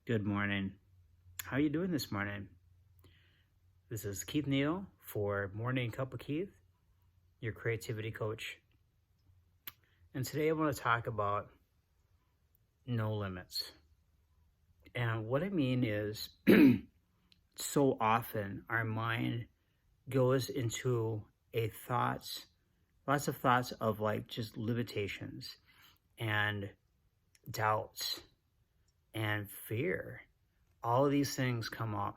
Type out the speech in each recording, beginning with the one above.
Good morning. How are you doing this morning? This is Keith Neal for Morning Cup of Keith, your creativity coach. And today I want to talk about no limits. And what I mean is, so often our mind goes into lots of thoughts of like just limitations and doubts and fear. All of these things come up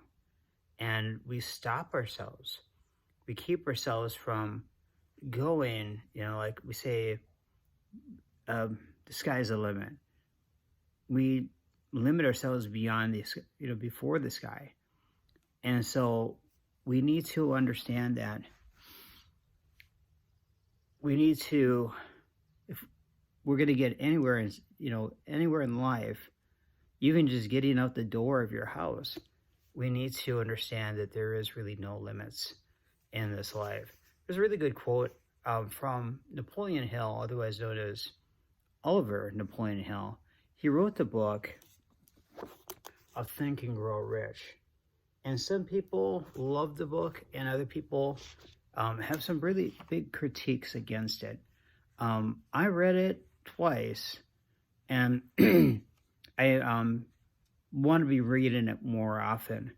and we stop ourselves. We keep ourselves from going, like we say, the sky's the limit. We limit ourselves beyond this, before the sky. And so we need to understand that if we're going to get anywhere, anywhere in life, even just getting out the door of your house, we need to understand that there is really no limits in this life. There's a really good quote from Napoleon Hill, otherwise known as Oliver Napoleon Hill. He wrote the book of Think and Grow Rich. And some people love the book and other people have some really big critiques against it. I read it twice and I want to be reading it more often.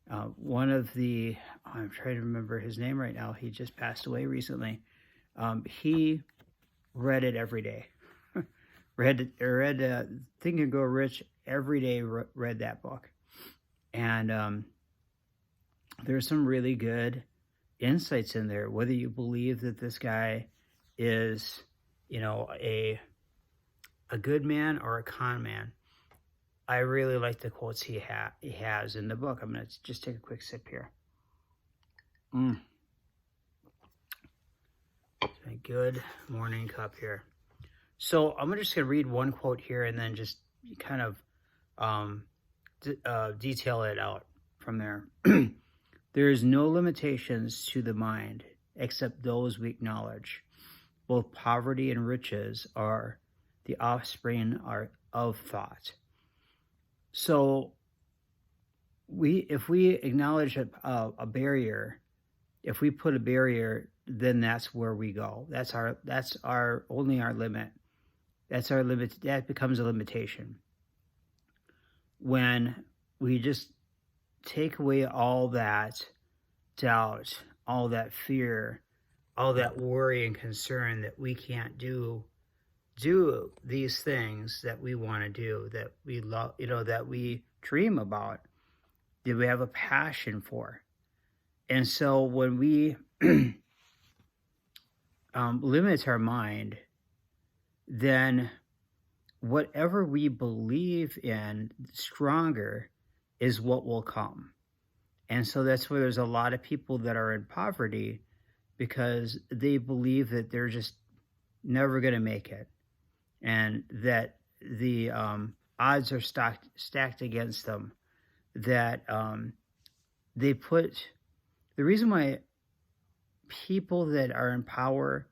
I'm trying to remember his name right now. He just passed away recently. He read it every day. read Think and Grow Rich every day. Read that book, and there's some really good insights in there. Whether you believe that this guy is, a good man or a con man, I really like the quotes he has in the book. I'm going to just take a quick sip here. A good morning cup here. So I'm just going to read one quote here and then just kind of detail it out from there. There is no limitations to the mind except those we acknowledge. Both poverty and riches are the offspring of thought. So if we acknowledge a barrier, if we put a barrier, then that's where we go. That's our only our limit. That's our limit. That becomes a limitation. When we just take away all that doubt, all that fear, all that worry and concern that we can't do these things that we want to do, that we love, that we dream about, that we have a passion for. And so when we limit our mind, then whatever we believe in stronger is what will come. And so that's where there's a lot of people that are in poverty because they believe that they're just never going to make it, and that the odds are stacked against them. That they put the reason why people that are in power,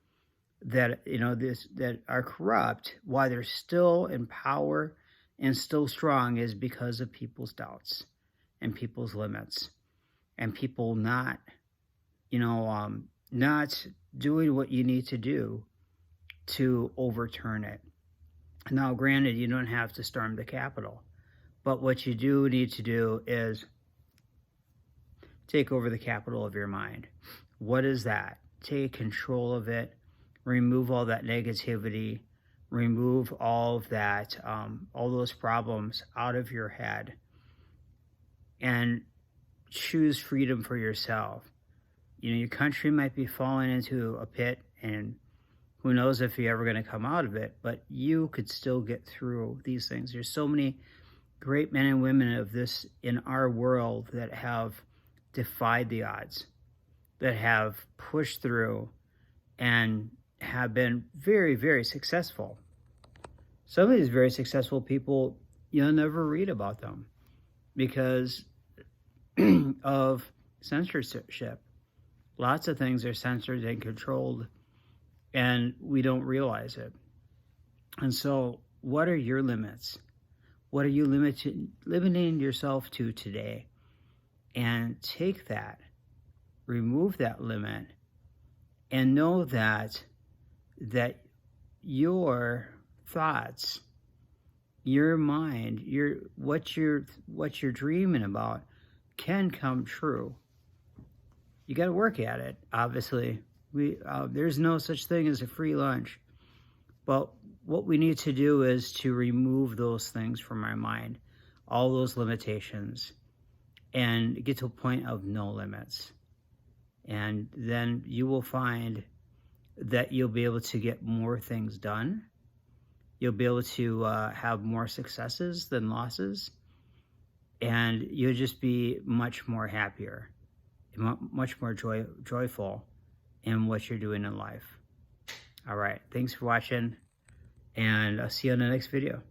that that are corrupt, why they're still in power and still strong, is because of people's doubts and people's limits, and people not doing what you need to do to overturn it. Now, granted, you don't have to storm the Capitol, but what you do need to do is take over the Capitol of your mind. What is that? Take control of it, remove all that negativity, remove all of that, all those problems out of your head, and choose freedom for yourself. Your country might be falling into a pit, and who knows if you're ever going to come out of it, but you could still get through these things. There's so many great men and women of this in our world that have defied the odds, that have pushed through and have been very, very successful. Some of these very successful people, you'll never read about them because of censorship. Lots of things are censored and controlled, and we don't realize it. And so, what are your limits? What are you limiting yourself to today? And take that, remove that limit, and know that your thoughts, your mind, what you're dreaming about can come true. You got to work at it. Obviously, there's no such thing as a free lunch. But what we need to do is to remove those things from our mind, all those limitations, and get to a point of no limits. And then you will find that you'll be able to get more things done. You'll be able to have more successes than losses. And you'll just be much more happier, much more joyful in what you're doing in life. All right. Thanks for watching, and I'll see you on the next video.